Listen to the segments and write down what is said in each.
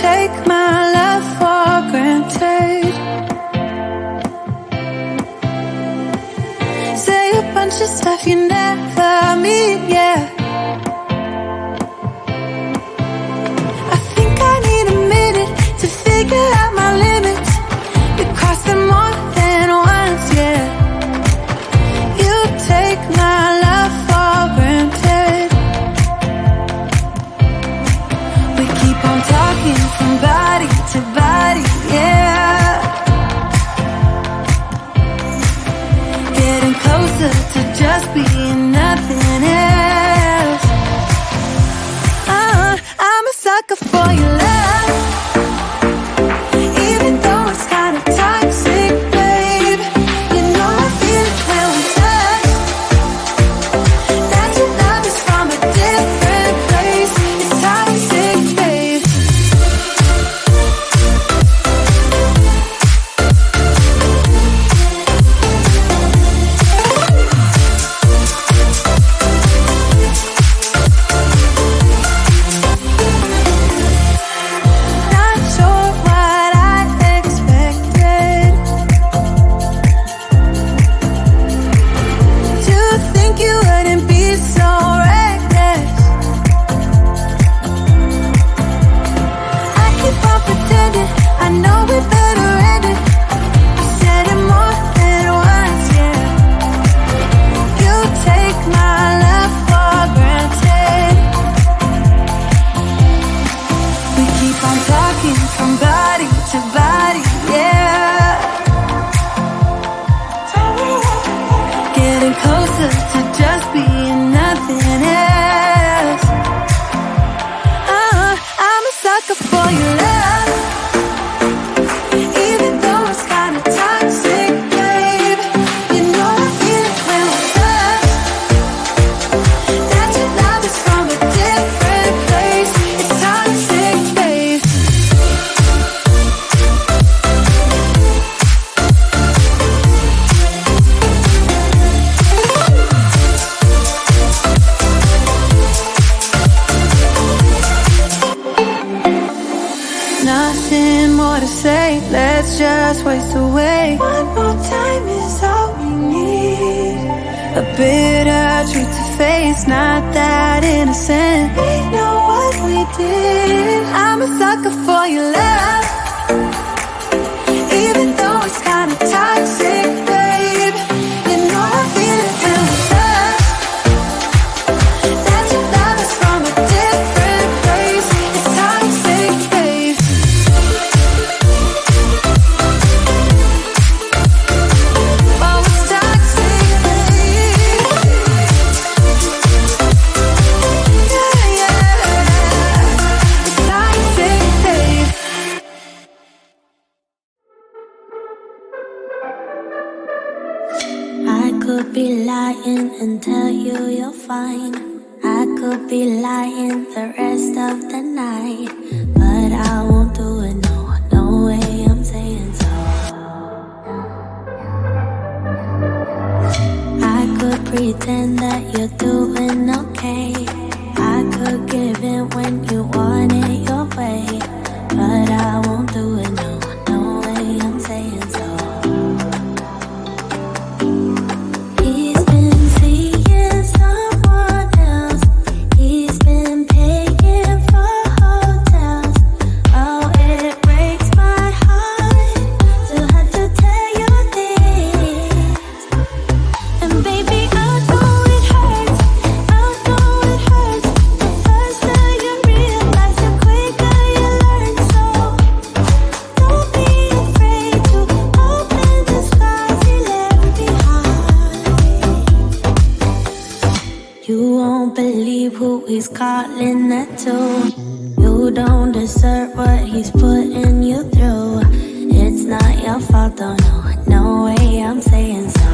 take my love for granted. Say a bunch of stuff you never mean, yeah. I think I need a minute to figure out my limits. We cross them more than once, yeah. You take my love for granted. We keep on talking from body to body, yeah. Getting closer to just being nothing else. I'm a sucker for your love, even though it's kinda toxic, babe. You know I feel it when we touch, that your love is from a different place. It's toxic, babe. Not sure what I expected. To think you wouldn't be so reckless. I keep on pretending I know we better end it. I said it more than once, yeah. You take my love for granted. We keep on talking from body to body, yeah. Getting closer to just being nothing else. I'm a sucker for your love, even though it's kinda toxic, babe. You know I feel it when we touch, that your love is from a different place. It's toxic, babe. Nothing more to say, let's just waste away. One more time is all we need. A bitter truth to face, not that innocent. We know what we did. I'm a sucker for your love, even though it's kinda toxic, babe. You know I feel it when we touch, that your love is from a different place. It's toxic, babe. Oh, it's toxic, babe. Yeah, yeah. It's toxic, babe. I could be lying and tell you you're fine. I could be lying the rest of the night, but I won't do it, no, no way I'm saying so. I could pretend that you're doing okay. I could give in when you want it your way, but I won't do it, no, no way I'm saying so. He's been seeing someone else. He's been paying for hotels. Oh, it breaks my heart to have to tell you this. And baby, I know it hurts. I know it hurts. The faster you realize, the quicker you learn. So don't be afraid to open the scars he left behind. You won't believe who he's calling that to. You don't deserve what he's putting you through. It's not your fault, though, no, no way I'm saying so.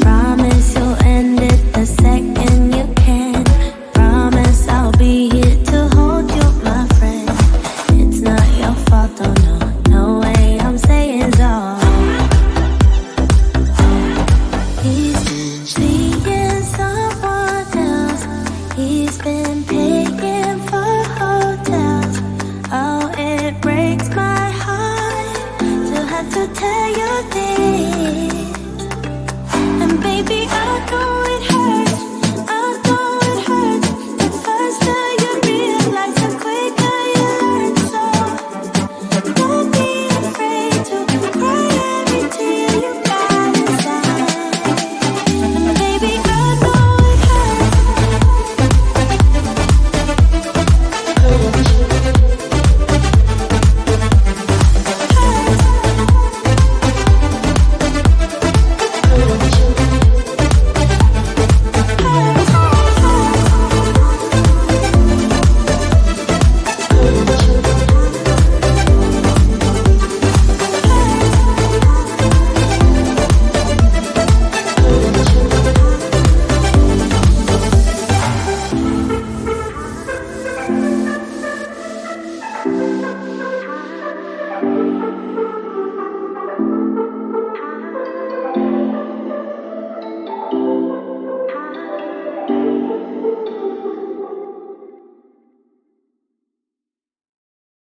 Promise you'll end it the second you can. Promise I'll be here to hold you, my friend. It's not your fault, though, no, no way I'm saying so. He's been seeing someone else. He's been paying your lips. And baby, I know it hurts. I know it hurts. The faster you realize, the quicker you learn. So don't be afraid to cry every tear you got inside. And baby, I know it hurts.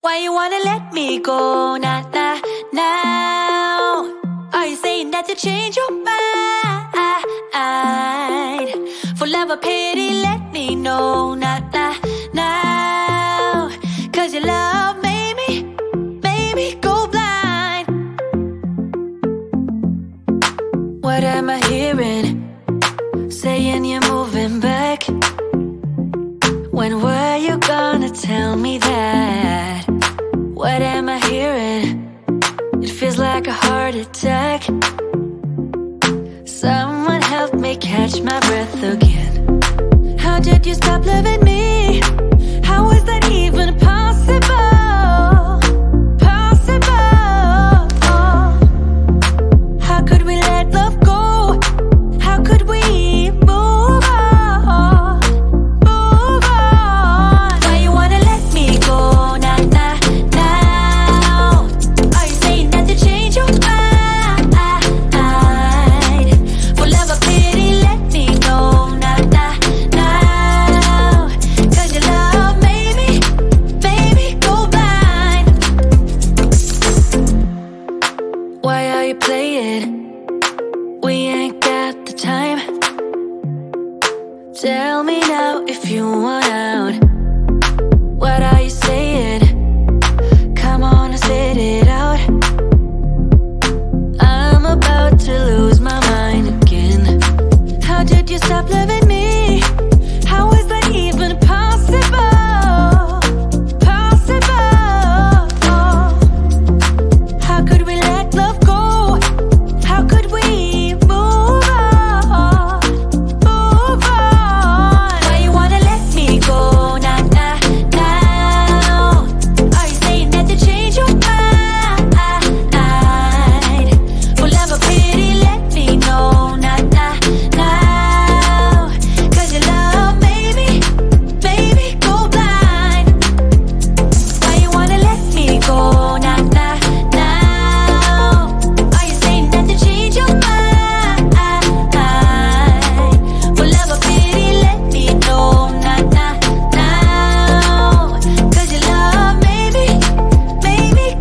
Why you wanna let me go now? Are you saying that you change your mind? For love or pity, let me know now. Cause your love made me go blind. What am I hearing? Saying you're moving back. When were you gonna tell me that? What am I hearing? It feels like a heart attack. Someone help me catch my breath again. How did you stop loving me? How was that even possible? How could we let love go? How could we move on? Why you wanna let me go now? Are you saying that you change your mind? For love or pity, let me know now. Cause your love made me go blind. Why are you playing? We ain't got the time. Tell me now if you want out. What are you saying? Come on and spit it out. I'm about to lose my mind again. How did you stop loving me? How was that even possible? How could we let love go? How could we move on? Why you wanna let me go now? Are you saying that you change your mind? For love or pity, let me know now. Cause your love made me go blind. Why you wanna let me go now? Are you saying that you change your mind? For love or pity, let me know now. Cause your love made me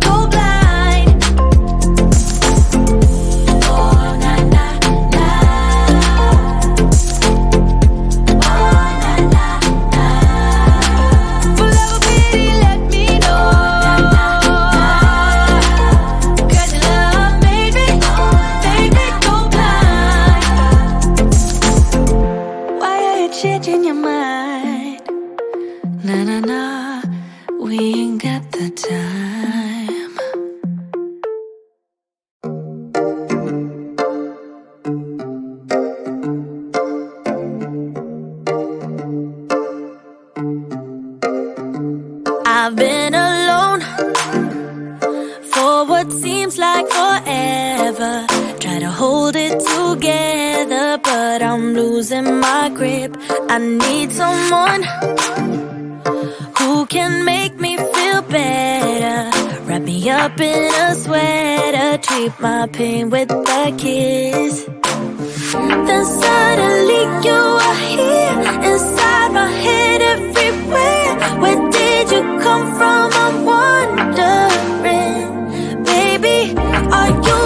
go blind. Oh, na na na. Oh, na na na. For love or pity, let me know. Cause your love made me go blind. Why are you changing your mind? Na, we ain't got the time. I've been alone for what seems like forever. Try to hold it together, but I'm losing my grip. I need someone who can make me feel better. Wrap me up in a sweater, treat my pain with a kiss. Then suddenly you are here, inside my head everywhere. Where did you come from? I'm wondering, baby, are you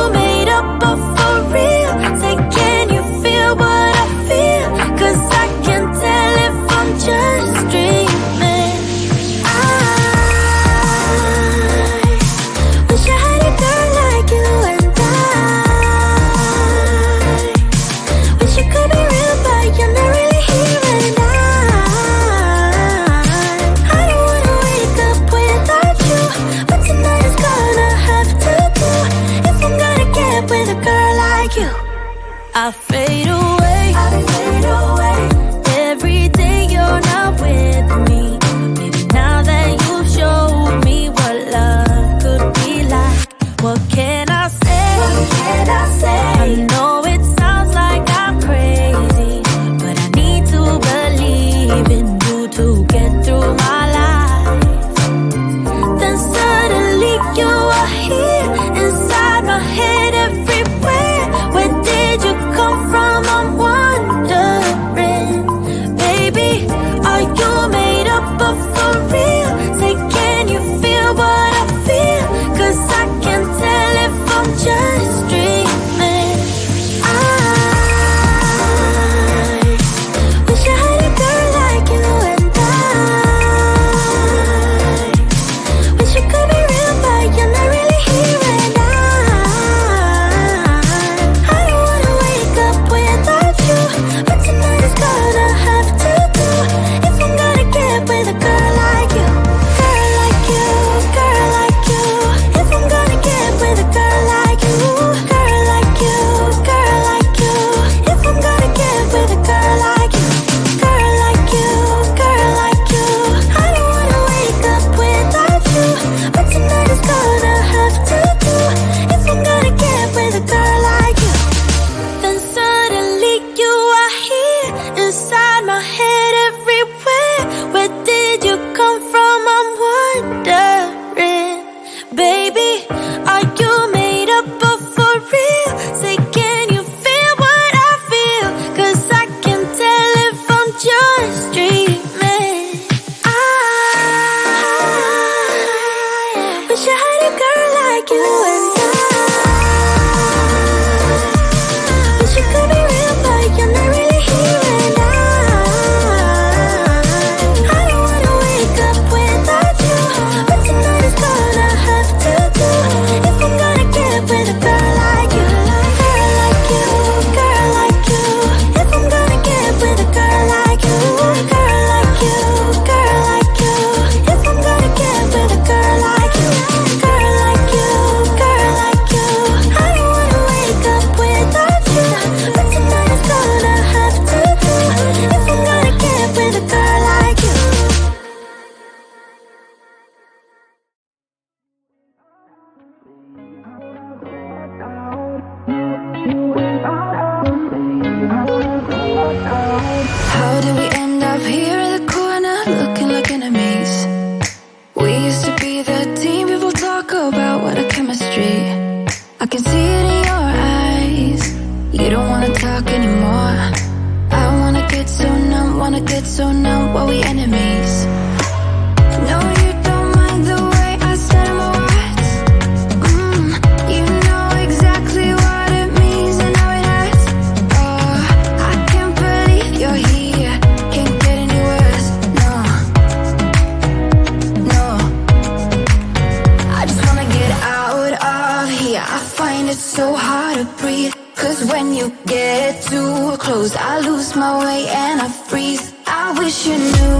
like you. I fade away. Every day you're not with me. Maybe now that you showed me what love could be like, what can I say? I know it sounds like I'm crazy, but I need to believe in you to get through my life. Then suddenly you are here, inside my head, everywhere. Where did you come from? I'm wondering, baby, are you made up of for real? Say, can you feel what I feel? 'Cause I can't tell if I'm just dreaming. I wish I had a girl like you, and I wish it could be real, but you're not really here, and I don't wanna wake up without you, but tonight is gonna have to do if I'm gonna get with a girl like you, girl like you, girl like you. If I'm gonna get with a girl like you, girl like you, girl like you. If I'm gonna get with a girl like you, girl like you, girl like you. I don't wanna wake up without you, but tonight is gonna have to do if I'm gonna get with a girl like you. Then suddenly you are here, inside my head, everywhere. Where did you come from? I'm wondering, baby, are you made up of for real? Say, can you feel what I feel? 'Cause I can't tell if I'm just dreaming. I wish I had a girl like you, and I wish it could be real, but you're not really here, and I don't wanna wake up without you, but tonight is gonna have to do if I'm gonna get with a girl like you, girl like you, girl like you. If I'm gonna get with a girl like you, girl like you, girl like you. If I'm gonna get with a girl like you, girl like you, girl like you. I don't wanna wake up without you, but tonight is gonna have to do if I'm gonna get with a girl like you. How did we end up here in the corner, looking like enemies? We used to be the team people talk about, what a chemistry. I can see it in your eyes. You don't wanna talk anymore. I wanna get so numb while we enemies. No, you don't mind the way I said my words. You know exactly what it means and how it hurts. Oh, I can't believe you're here. Can't get any worse. No, no. I just wanna get out of here. I find it so hard to breathe. 'Cause when you get too close, I lose my way and I freeze. I wish you knew